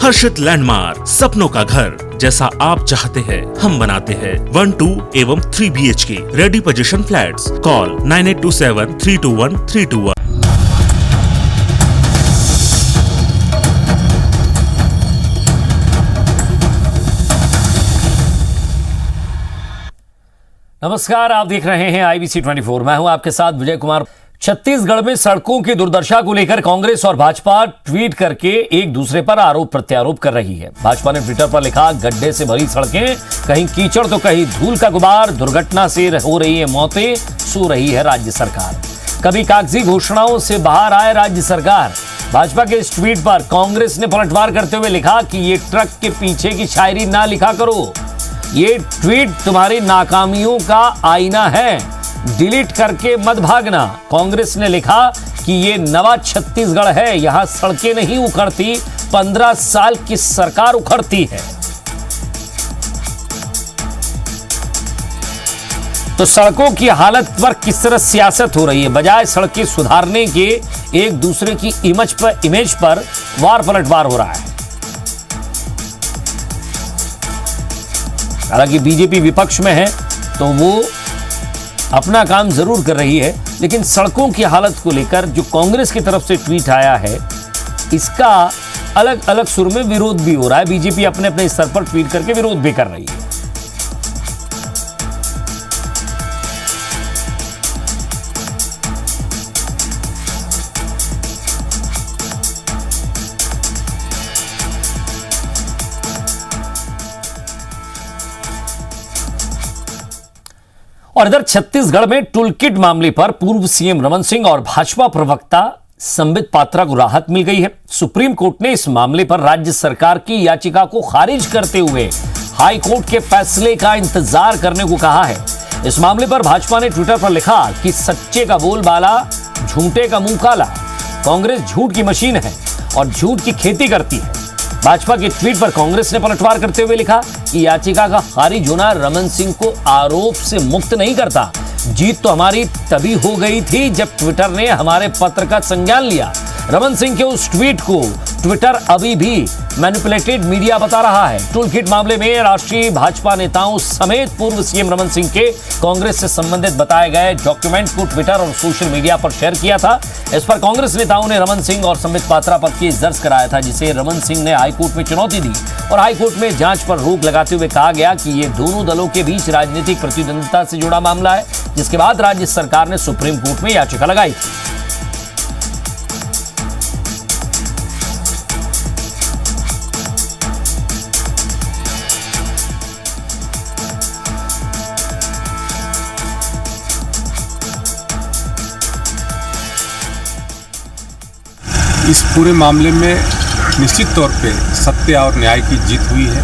हर्षित landmark, सपनों का घर जैसा आप चाहते हैं हम बनाते हैं। 1, 2 एवं 3 BHK ready position flats. Call 9827321321। नमस्कार, आप देख रहे हैं IBC 24। मैं हूं आपके साथ विजय कुमार। छत्तीसगढ़ में सड़कों की दुर्दशा को लेकर कांग्रेस और भाजपा ट्वीट करके एक दूसरे पर आरोप प्रत्यारोप कर रही है। भाजपा ने ट्विटर पर लिखा, गड्ढे से भरी सड़कें, कहीं कीचड़ तो कहीं धूल का गुबार, दुर्घटना से हो रही है मौतें, सो रही है राज्य सरकार। कभी कागजी घोषणाओं से बाहर आए राज्य सरकार। भाजपा के इस ट्वीट पर कांग्रेस ने पलटवार करते हुए लिखा कि ये ट्रक के पीछे की शायरी ना लिखा करो, ये ट्वीट तुम्हारी नाकामियों का आईना है, डिलीट करके मत भागना। कांग्रेस ने लिखा कि ये नवा छत्तीसगढ़ है, यहां सड़कें नहीं उखड़ती, 15 साल की सरकार उखड़ती है। तो सड़कों की हालत पर किस तरह सियासत हो रही है, बजाय सड़कें सुधारने के एक दूसरे की इमेज पर वार पलटवार हो रहा है। हालांकि बीजेपी विपक्ष में है तो वो अपना काम जरूर कर रही है, लेकिन सड़कों की हालत को लेकर जो कांग्रेस की तरफ से ट्वीट आया है, इसका अलग अलग सुर में विरोध भी हो रहा है। बीजेपी अपने अपने स्तर पर ट्वीट करके विरोध भी कर रही है। और इधर छत्तीसगढ़ में टूलकिट मामले पर पूर्व सीएम रमन सिंह और भाजपा प्रवक्ता संबित पात्रा को राहत मिल गई है। सुप्रीम कोर्ट ने इस मामले पर राज्य सरकार की याचिका को खारिज करते हुए हाई कोर्ट के फैसले का इंतजार करने को कहा है। इस मामले पर भाजपा ने ट्विटर पर लिखा कि सच्चे का बोलबाला, झूठे का मुंह काला। कांग्रेस झूठ की मशीन है और झूठ की खेती करती है। भाजपा के ट्वीट पर कांग्रेस ने पलटवार करते हुए लिखा कि याचिका का खारिज होना रमन सिंह को आरोप से मुक्त नहीं करता। जीत तो हमारी तभी हो गई थी जब ट्विटर ने हमारे पत्र का संज्ञान लिया। रमन सिंह के उस ट्वीट को ट्विटर अभी भी मैनिपुलेटेड मीडिया बता रहा है। टूलकिट मामले में राष्ट्रीय भाजपा नेताओं समेत पूर्व सीएम रमन सिंह के कांग्रेस से संबंधित बताए गए डॉक्यूमेंट को ट्विटर और सोशल मीडिया पर शेयर किया था। इस पर कांग्रेस नेताओं ने रमन सिंह और संबित पात्रा पर केस दर्ज कराया था, जिसे रमन सिंह ने हाईकोर्ट में चुनौती दी और हाईकोर्ट में जांच पर रोक लगाते हुए कहा गया कि ये दोनों दलों के बीच राजनीतिक प्रतिद्वंदिता से जुड़ा मामला है, जिसके बाद राज्य सरकार ने सुप्रीम कोर्ट में याचिका लगाई थी। इस पूरे मामले में निश्चित तौर पे सत्य और न्याय की जीत हुई है।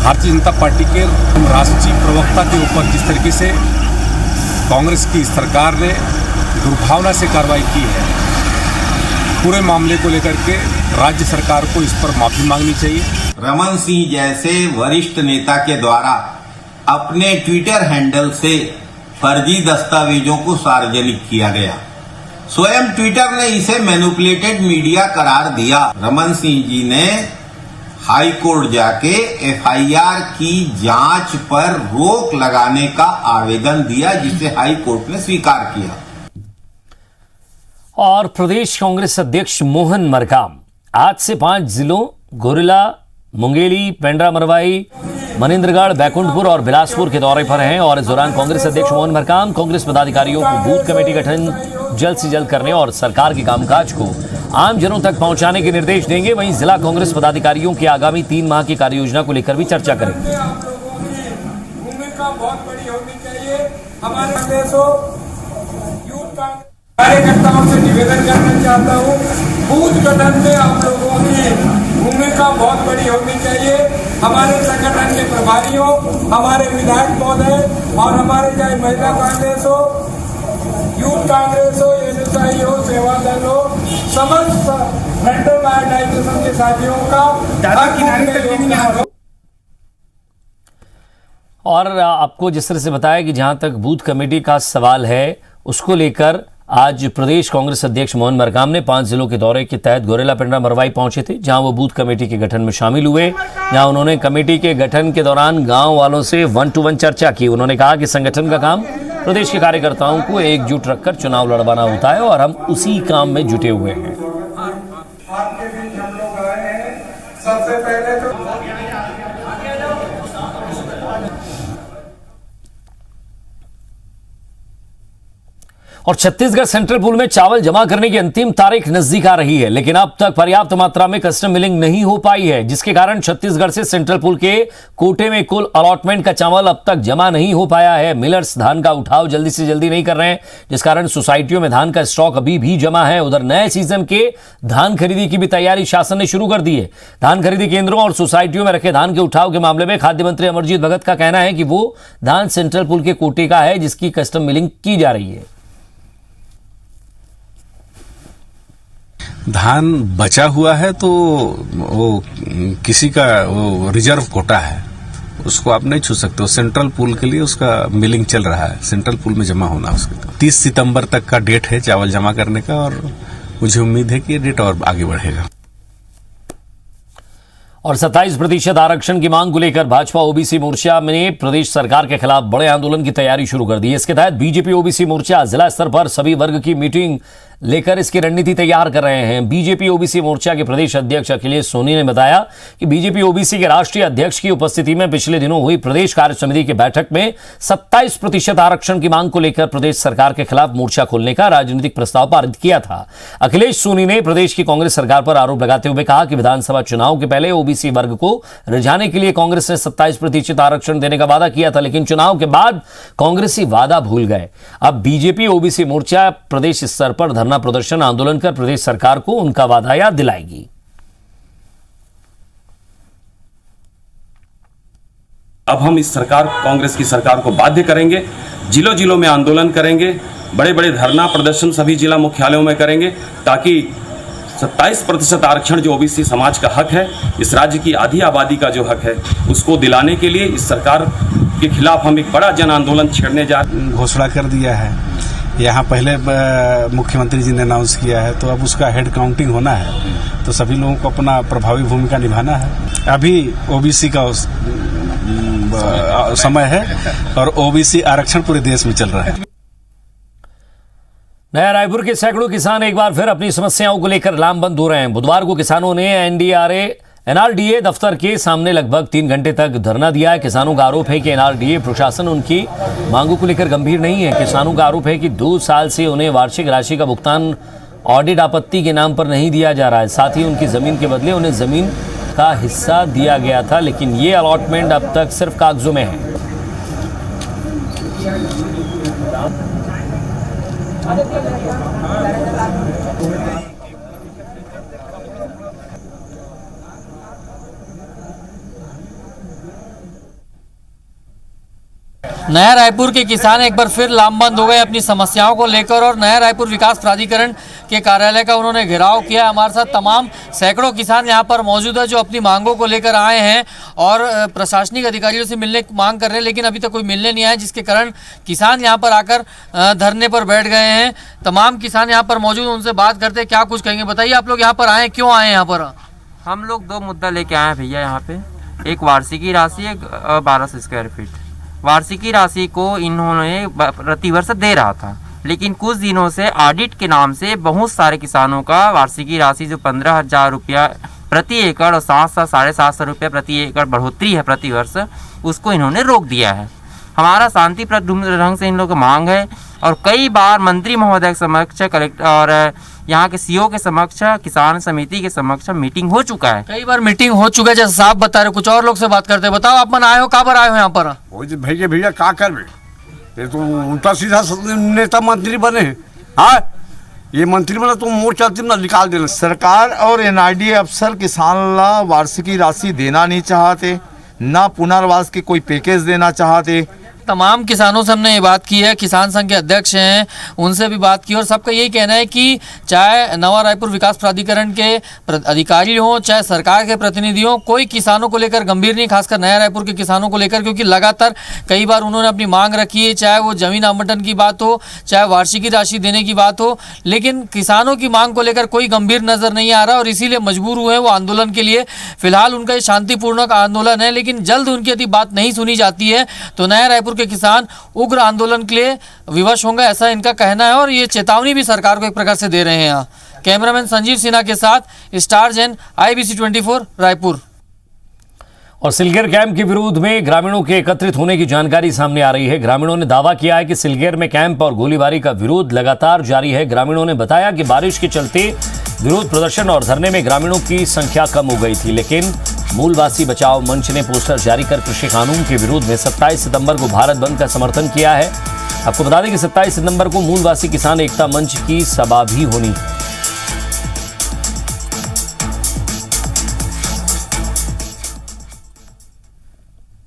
भारतीय जनता पार्टी के राष्ट्रीय प्रवक्ता के ऊपर जिस तरीके से कांग्रेस की सरकार ने दुर्भावना से कार्रवाई की है, पूरे मामले को लेकर के राज्य सरकार को इस पर माफी मांगनी चाहिए। रमन सिंह जैसे वरिष्ठ नेता के द्वारा अपने ट्विटर हैंडल से फर्जी दस्तावेजों को सार्वजनिक किया गया। स्वयं ट्विटर ने इसे मैनिपुलेटेड मीडिया करार दिया। रमन सिंह जी ने हाई कोर्ट जाके FIR की जांच पर रोक लगाने का आवेदन दिया, जिसे हाई कोर्ट ने स्वीकार किया। और प्रदेश कांग्रेस अध्यक्ष मोहन मरकाम आज से 5 जिलों गोरिल्ला, मुंगेली, पेंड्रा मरवाई, मनिंद्रगढ़, बैकुंठपुर और बिलासपुर के दौरे पर हैं। और इस दौरान कांग्रेस अध्यक्ष मोहन मरकाम कांग्रेस पदाधिकारियों को बूथ कमेटी गठन जल्द से जल्द करने और सरकार के कामकाज को आम जनों तक पहुंचाने के निर्देश देंगे। वहीं जिला कांग्रेस पदाधिकारियों की आगामी 3 माह की कार्ययोजना को लेकर भी चर्चा करेंगे। कार्यकर्ताओं से निवेदन करना चाहता हूँ, बूथ गठन में आप लोगों की भूमिका बहुत बड़ी होनी चाहिए। हमारे संगठन के प्रभारियों, हमारे विधायक महोदय और हमारे चाहे महिला कांग्रेस हो, यूथ कांग्रेस हो, NSI हो, सेवा दल हो, समस्त मेंटल ऑर्गेनाइजेशन के साथियों का और आपको जिस तरह से बताया कि जहां तक बूथ कमेटी का सवाल है, उसको लेकर आज प्रदेश कांग्रेस अध्यक्ष मोहन मरकाम ने 5 जिलों के दौरे के तहत गोरेला पिंडरा मरवाई पहुंचे थे, जहां वो बूथ कमेटी के गठन में शामिल हुए। जहां उन्होंने कमेटी के गठन के दौरान गांव वालों से 1-to-1 चर्चा की। उन्होंने कहा कि संगठन का काम प्रदेश के कार्यकर्ताओं को एकजुट रखकर चुनाव लड़वाना होता है और हम उसी काम में जुटे हुए हैं। आपके बीच हम लोग आए हैं। सबसे पहले तो और छत्तीसगढ़ सेंट्रल पूल में चावल जमा करने की अंतिम तारीख नजदीक आ रही है, लेकिन अब तक पर्याप्त मात्रा में कस्टम मिलिंग नहीं हो पाई है, जिसके कारण छत्तीसगढ़ से सेंट्रल पूल के कोटे में कुल अलॉटमेंट का चावल अब तक जमा नहीं हो पाया है। मिलर्स धान का उठाव जल्दी से जल्दी नहीं कर रहे हैं, जिस कारण सोसाइटियों में धान का स्टॉक अभी भी जमा है। उधर नए सीजन के धान खरीदी की भी तैयारी शासन ने शुरू कर दी है। धान खरीदी केंद्रों और सोसाइटियों में रखे धान के उठाव के मामले में खाद्य मंत्री अमरजीत भगत का कहना है कि वो धान सेंट्रल पूल के कोटे का है, जिसकी कस्टम मिलिंग की जा रही है। धान बचा हुआ है तो वो किसी का वो रिजर्व कोटा है, उसको आप नहीं छू सकते हो। सेंट्रल पूल के लिए उसका मिलिंग चल रहा है, सेंट्रल पूल में जमा होना उसका 30 सितंबर तक का डेट है चावल जमा करने का, और मुझे उम्मीद है कि ये डेट और आगे बढ़ेगा। और 27% आरक्षण की मांग को लेकर भाजपा ओबीसी मोर्चा ने प्रदेश सरकार के खिलाफ बड़े आंदोलन की तैयारी शुरू कर दी है। इसके तहत बीजेपी ओबीसी मोर्चा जिला स्तर पर सभी वर्ग की मीटिंग लेकर इसकी रणनीति तैयार कर रहे हैं। बीजेपी ओबीसी मोर्चा के प्रदेश अध्यक्ष अखिलेश सोनी ने बताया कि बीजेपी ओबीसी के राष्ट्रीय अध्यक्ष की उपस्थिति में पिछले दिनों हुई प्रदेश कार्य समिति की बैठक में 27% आरक्षण की मांग को लेकर प्रदेश सरकार के खिलाफ मोर्चा खोलने का राजनीतिक प्रस्ताव पारित किया था। अखिलेश सोनी ने प्रदेश की कांग्रेस सरकार पर आरोप लगाते हुए कहा कि विधानसभा चुनाव के पहले ओबीसी वर्ग को रिझाने के लिए कांग्रेस ने 27% आरक्षण देने का वादा किया था, लेकिन चुनाव के बाद कांग्रेसी वादा भूल गए। अब बीजेपी ओबीसी मोर्चा प्रदेश स्तर पर धरना प्रदर्शन आंदोलन कर प्रदेश सरकार को उनका वादा याद दिलाएगी। अब हम इस सरकार, कांग्रेस की सरकार को बाध्य करेंगे, जिलों जिलों में आंदोलन करेंगे, बड़े बड़े धरना प्रदर्शन सभी जिला मुख्यालयों में करेंगे, ताकि 27% आरक्षण जो ओबीसी समाज का हक है, इस राज्य की आधी आबादी का जो हक है, उसको दिलाने के लिए इस सरकार के खिलाफ हम एक बड़ा जन आंदोलन छेड़ने जा रहे हैं। घोषणा कर दिया है, यहाँ पहले मुख्यमंत्री जी ने अनाउंस किया है, तो अब उसका हेड काउंटिंग होना है, तो सभी लोगों को अपना प्रभावी भूमिका निभाना है। अभी ओबीसी का समय है और ओबीसी आरक्षण पूरे देश में चल रहा है। नया रायपुर के सैकड़ों किसान एक बार फिर अपनी समस्याओं को लेकर लामबंद हो रहे हैं। बुधवार को किसानों ने एनआरडीए दफ्तर के सामने लगभग 3 घंटे तक धरना दिया है। किसानों का आरोप है कि एनआरडीए प्रशासन उनकी मांगों को लेकर गंभीर नहीं है। किसानों का आरोप है कि 2 साल से उन्हें वार्षिक राशि का भुगतान ऑडिट आपत्ति के नाम पर नहीं दिया जा रहा है। साथ ही उनकी जमीन के बदले उन्हें जमीन का हिस्सा दिया गया था, लेकिन ये अलॉटमेंट अब तक सिर्फ कागजों में है। नया रायपुर के किसान एक बार फिर लामबंद हो गए अपनी समस्याओं को लेकर, और नया रायपुर विकास प्राधिकरण के कार्यालय का उन्होंने घेराव किया। हमारे साथ तमाम सैकड़ों किसान यहां पर मौजूद है जो अपनी मांगों को लेकर आए हैं और प्रशासनिक अधिकारियों से मिलने की मांग कर रहे हैं, लेकिन अभी तक कोई मिलने नहीं आया, जिसके कारण किसान यहां पर आकर धरने पर बैठ गए हैं। तमाम किसान यहाँ पर मौजूद, उनसे बात करते हैं, क्या कुछ कहेंगे। बताइए आप लोग यहाँ पर आए, क्यों आए यहाँ पर? हम लोग 2 मुद्दा लेके आए हैं भैया यहाँ पे, एक वार्षिकी राशि, एक 1200 स्क्वायर फीट। वार्षिकी राशि को इन्होंने प्रतिवर्ष दे रहा था, लेकिन कुछ दिनों से ऑडिट के नाम से बहुत सारे किसानों का वार्षिकी राशि जो 15,000 रुपया प्रति एकड़ और 700-750 रुपये प्रति एकड़ बढ़ोतरी है प्रति वर्ष, उसको इन्होंने रोक दिया है। हमारा शांतिपूर्ण ढंग से इन लोगों की मांग है, और कई बार मंत्री महोदय के समक्ष, कलेक्टर और यहाँ के सीओ के समक्ष, किसान समिति के समक्ष मीटिंग हो चुका है। कई बार मीटिंग हो चुका है, जैसे साहब बता रहे। कुछ और लोग से बात करते हैं। बताओ आप मन आए हो, कहाँ पर आए हो यहाँ पर? भैया क्या कर, ये तो उल्टा सीधा नेता मंत्री बने हैं। हाँ, ये मंत्री बना तो मोर्चा ना निकाल देना। सरकार और एनआरडीए अफसर किसान ला वार्षिकी राशि देना नहीं चाहते, ना पुनर्वास के कोई पैकेज देना चाहते, तमाम किसानों से हमने ये बात की है, किसान संघ के अध्यक्ष हैं उनसे भी बात की और सबका यही कहना है कि चाहे नवा रायपुर विकास प्राधिकरण के अधिकारी हों चाहे सरकार के प्रतिनिधि हों, कोई किसानों को लेकर गंभीर नहीं, खासकर नया रायपुर के किसानों को लेकर, क्योंकि लगातार कई बार उन्होंने अपनी मांग रखी है, चाहे वो जमीन आवंटन की बात हो चाहे वार्षिकी राशि देने की बात हो, लेकिन किसानों की मांग को लेकर कोई गंभीर नजर नहीं आ रहा और इसीलिए मजबूर हुए वो आंदोलन के लिए। फिलहाल उनका ये शांतिपूर्वक आंदोलन है, लेकिन जल्द उनकी यदि बात नहीं सुनी जाती है तो नया रायपुर के किसान उग्र आंदोलन के लिए विवश होंगे, ऐसा इनका कहना है और ये चेतावनी भी सरकार को एक प्रकार से दे रहे हैं। यहाँ कैमरामैन संजीव सिन्हा के साथ स्टार जैन, IBC 24 रायपुर। और सिलगेर कैंप के विरोध में ग्रामीणों के एकत्रित होने की जानकारी सामने आ रही है। ग्रामीणों ने दावा किया है कि सिलगेर में कैंप और गोलीबारी का विरोध लगातार जारी है। ग्रामीणों ने बताया कि बारिश के चलते विरोध प्रदर्शन और धरने में ग्रामीणों की संख्या कम हो गई थी, लेकिन मूलवासी बचाओ मंच ने पोस्टर जारी कर कृषि कानून के विरोध में 27 सितंबर को भारत बंद का समर्थन किया है। आपको बता दें कि 27 सितंबर को मूलवासी किसान एकता मंच की सभा भी होनी है।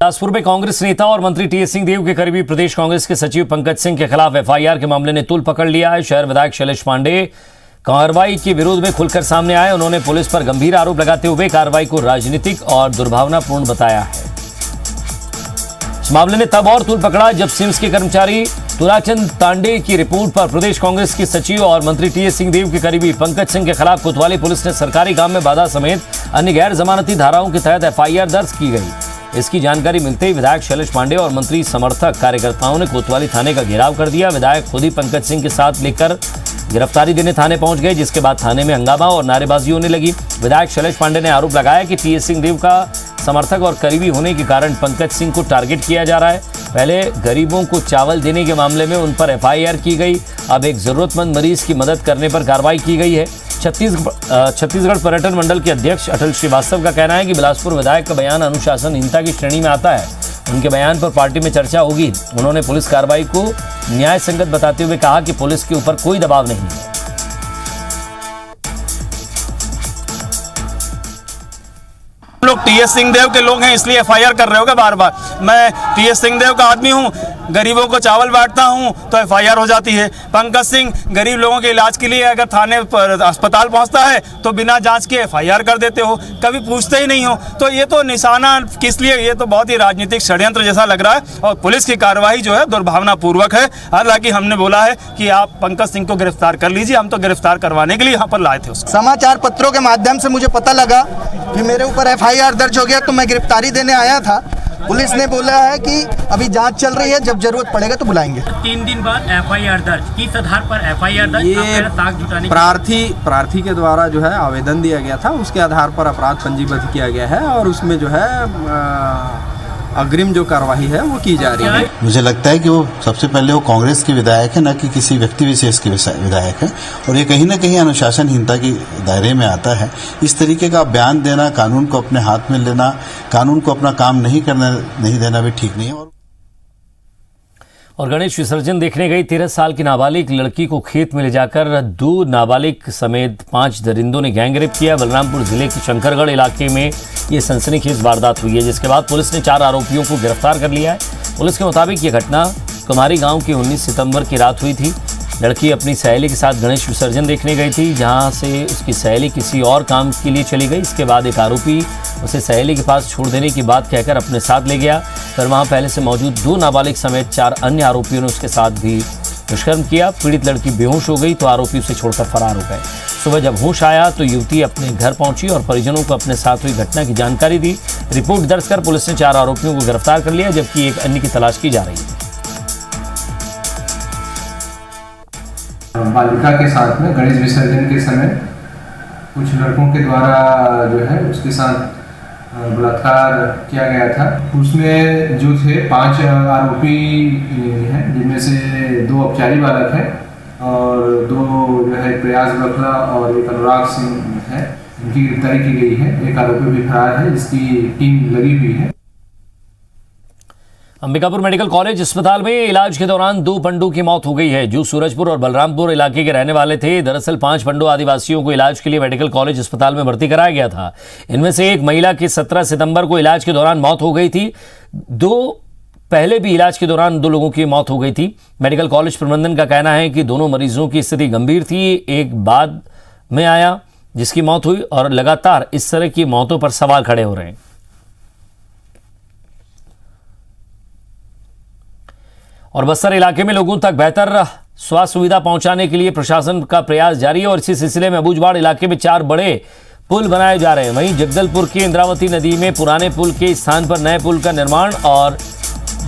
बिलासपुर में कांग्रेस नेता और मंत्री टीएस सिंहदेव के करीबी प्रदेश कांग्रेस के सचिव पंकज सिंह के खिलाफ एफआईआर के मामले ने तूल पकड़ लिया है। शहर विधायक शैलेश पांडे कार्रवाई के विरोध में खुलकर सामने आए। उन्होंने पुलिस पर गंभीर आरोप लगाते हुए कार्रवाई को राजनीतिक और दुर्भावनापूर्ण बताया है। इस मामले ने तब और तूल पकड़ा जब सिम्स के कर्मचारी तुराचंद तांडे की रिपोर्ट पर प्रदेश कांग्रेस के सचिव और मंत्री टीएस सिंहदेव के करीबी पंकज सिंह के खिलाफ कोतवाली पुलिस ने सरकारी काम में बाधा समेत अन्य गैर जमानती धाराओं के तहत एफआईआर दर्ज की गई। इसकी जानकारी मिलते ही विधायक शैलेश पांडे और मंत्री समर्थक कार्यकर्ताओं ने कोतवाली थाने का घेराव कर दिया। विधायक खुद ही पंकज सिंह के साथ लेकर गिरफ्तारी देने थाने पहुंच गए, जिसके बाद थाने में हंगामा और नारेबाजी होने लगी। विधायक शैलेश पांडे ने आरोप लगाया कि टीएस सिंहदेव का समर्थक और करीबी होने के कारण पंकज सिंह को टारगेट किया जा रहा है। पहले गरीबों को चावल देने के मामले में उन पर एफआईआर की गई, अब एक जरूरतमंद मरीज की मदद करने पर कार्रवाई की गई है। छत्तीसगढ़ पर्यटन मंडल के अध्यक्ष अटल श्रीवास्तव का कहना है कि बिलासपुर विधायक का बयान अनुशासनहीनता की श्रेणी में आता है। उनके बयान पर पार्टी में चर्चा होगी। उन्होंने पुलिस कार्रवाई को न्याय संगत बताते हुए कहा कि पुलिस के ऊपर कोई दबाव नहीं है। लोग टीएस सिंहदेव के लोग हैं इसलिए एफआईआर कर रहे होगे बार बार। मैं टीएस सिंहदेव का आदमी हूं, गरीबों को चावल बांटता हूं तो एफआईआर हो जाती है। पंकज सिंह गरीब लोगों के इलाज के लिए अगर थाने पर अस्पताल पहुंचता है तो बिना जांच के एफआईआर कर देते हो, कभी पूछते ही नहीं हो। तो ये तो निशाना किस लिए, ये तो बहुत ही राजनीतिक षड्यंत्र जैसा लग रहा है और पुलिस की कार्रवाई जो है दुर्भावनापूर्वक है। हालांकि हमने बोला है कि आप पंकज सिंह को गिरफ्तार कर लीजिए, हम तो गिरफ्तार करवाने के लिए यहाँ पर लाए थे। समाचार पत्रों के माध्यम से मुझे पता लगा कि मेरे ऊपर एफआईआर दर्ज हो गया, तो मैं गिरफ्तारी देने आया था। पुलिस ने बोला है कि अभी जांच चल रही है, जब जरूरत पड़ेगा तो बुलाएंगे। 3 दिन बाद एफआईआर दर्ज, किस आधार पर एफआईआर दर्ज? ये प्रार्थी के द्वारा जो है आवेदन दिया गया था, उसके आधार पर अपराध पंजीबद्ध किया गया है और उसमें जो है अग्रिम जो कार्रवाई है वो की जा रही है। मुझे लगता है कि वो सबसे पहले वो कांग्रेस के विधायक है, न कि किसी व्यक्ति विशेष के विधायक है, और ये कहीं ना कहीं अनुशासनहीनता के दायरे में आता है। इस तरीके का बयान देना, कानून को अपने हाथ में लेना, कानून को अपना काम नहीं देना भी ठीक नहीं है। और गणेश विसर्जन देखने गई 13 साल की नाबालिग लड़की को खेत में ले जाकर 2 नाबालिग समेत 5 दरिंदों ने गैंगरेप किया। बलरामपुर जिले के शंकरगढ़ इलाके में ये सनसनीखेज वारदात हुई है, जिसके बाद पुलिस ने 4 आरोपियों को गिरफ्तार कर लिया है। पुलिस के मुताबिक ये घटना कुमारी गांव की 19 सितंबर की रात हुई थी। लड़की अपनी सहेली के साथ गणेश विसर्जन देखने गई थी, जहां से उसकी सहेली किसी और काम के लिए चली गई। इसके बाद एक आरोपी उसे सहेली के पास छोड़ देने की बात कहकर अपने साथ ले गया। फिर वहां पहले से मौजूद 2 नाबालिग समेत 4 अन्य आरोपियों ने उसके साथ भी दुष्कर्म किया। पीड़ित लड़की बेहोश हो गई तो आरोपी उसे छोड़कर फरार हो गए। सुबह जब होश आया तो युवती अपने घर पहुंची और परिजनों को अपने साथ हुई घटना की जानकारी दी। रिपोर्ट दर्ज कर पुलिस ने 4 आरोपियों को गिरफ्तार कर लिया, जबकि एक अन्य की तलाश की जा रही है। बालिका के साथ में गणेश विसर्जन के समय कुछ लड़कों के द्वारा जो है उसके साथ बलात्कार किया गया था। उसमें जो थे 5 आरोपी हैं, जिनमें से 2 औपचारिक बालक हैं और 2 जो है प्रयास बखला और एक अनुराग सिंह है, इनकी गिरफ्तारी की गई है। एक आरोपी भी फरार है, इसकी टीम लगी हुई है। अंबिकापुर मेडिकल कॉलेज अस्पताल में इलाज के दौरान 2 पंडों की मौत हो गई है, जो सूरजपुर और बलरामपुर इलाके के रहने वाले थे। दरअसल 5 पंडो आदिवासियों को इलाज के लिए मेडिकल कॉलेज अस्पताल में भर्ती कराया गया था। इनमें से एक महिला की 17 सितंबर को इलाज के दौरान मौत हो गई थी। 2 पहले भी इलाज के दौरान 2 लोगों की मौत हो गई थी। मेडिकल कॉलेज प्रबंधन का कहना है कि दोनों मरीजों की स्थिति गंभीर थी। एक बाद में आया जिसकी मौत हुई और लगातार इस तरह की मौतों पर सवाल खड़े हो रहे हैं। और बस्तर इलाके में लोगों तक बेहतर स्वास्थ्य सुविधा पहुंचाने के लिए प्रशासन का प्रयास जारी है और इसी सिलसिले में अबूझबाड़ इलाके में 4 बड़े पुल बनाए जा रहे हैं। वहीं जगदलपुर के इंद्रावती नदी में पुराने पुल के स्थान पर नए पुल का निर्माण और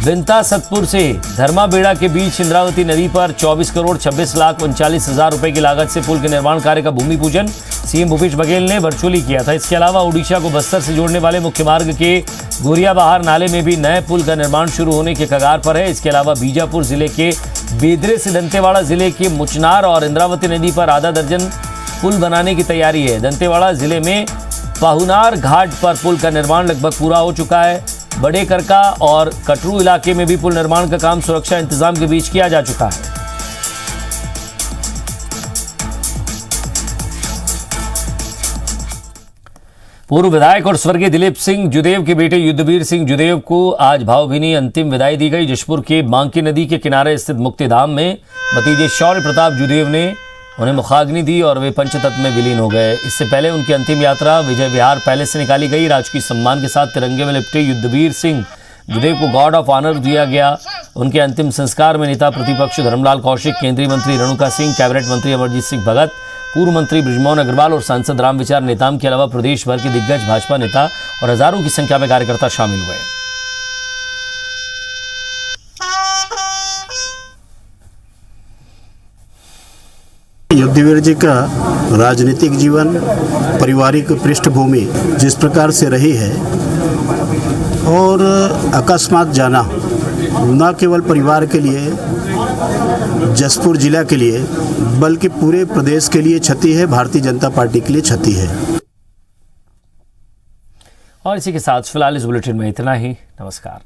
बिंता सतपुर से धर्माबेड़ा के बीच इंद्रावती नदी पर 24 करोड़ 26 लाख 39,000 रुपए की लागत से पुल के निर्माण कार्य का भूमि पूजन सीएम भूपेश बघेल ने वर्चुअली किया था। इसके अलावा ओडिशा को बस्तर से जोड़ने वाले मुख्य मार्ग के गोरियाबहार नाले में भी नए पुल का निर्माण शुरू होने के कगार पर है। इसके अलावा बीजापुर जिले के बेदरे से दंतेवाड़ा जिले के मुचनार और इंद्रावती नदी पर आधा दर्जन पुल बनाने की तैयारी है। दंतेवाड़ा जिले में पाहुनार घाट पर पुल का निर्माण लगभग पूरा हो चुका है। बड़े करका और कटरू इलाके में भी पुल निर्माण का काम सुरक्षा इंतजाम के बीच किया जा चुका है। पूर्व विधायक और स्वर्गीय दिलीप सिंह जुदेव के बेटे युद्धवीर सिंह जुदेव को आज भावभीनी अंतिम विदाई दी गई। जशपुर के बांकी नदी के किनारे स्थित मुक्तिधाम में भतीजे शौर्य प्रताप जुदेव ने उन्हें मुखाग्नि दी और वे पंचतत्व में विलीन हो गए। इससे पहले उनकी अंतिम यात्रा विजय विहार पैलेस से निकाली गई। राजकीय सम्मान के साथ तिरंगे में लिपटे युद्धवीर सिंह जुदेव को गॉर्ड ऑफ ऑनर दिया गया। उनके अंतिम संस्कार में नेता प्रतिपक्ष धर्मलाल कौशिक, केंद्रीय मंत्री रेणुका सिंह, कैबिनेट मंत्री अमरजीत सिंह भगत, पूर्व मंत्री बृजमोहन अग्रवाल और सांसद रामविचार नेताम के अलावा प्रदेश भर के दिग्गज भाजपा नेता और हजारों की संख्या में कार्यकर्ता शामिल हुए। युद्धवीर जी का राजनीतिक जीवन, पारिवारिक पृष्ठभूमि जिस प्रकार से रही है और अकस्मात जाना न केवल परिवार के लिए, जशपुर जिला के लिए, बल्कि पूरे प्रदेश के लिए क्षति है, भारतीय जनता पार्टी के लिए क्षति है। और इसी के साथ फिलहाल इस बुलेटिन में इतना ही। नमस्कार।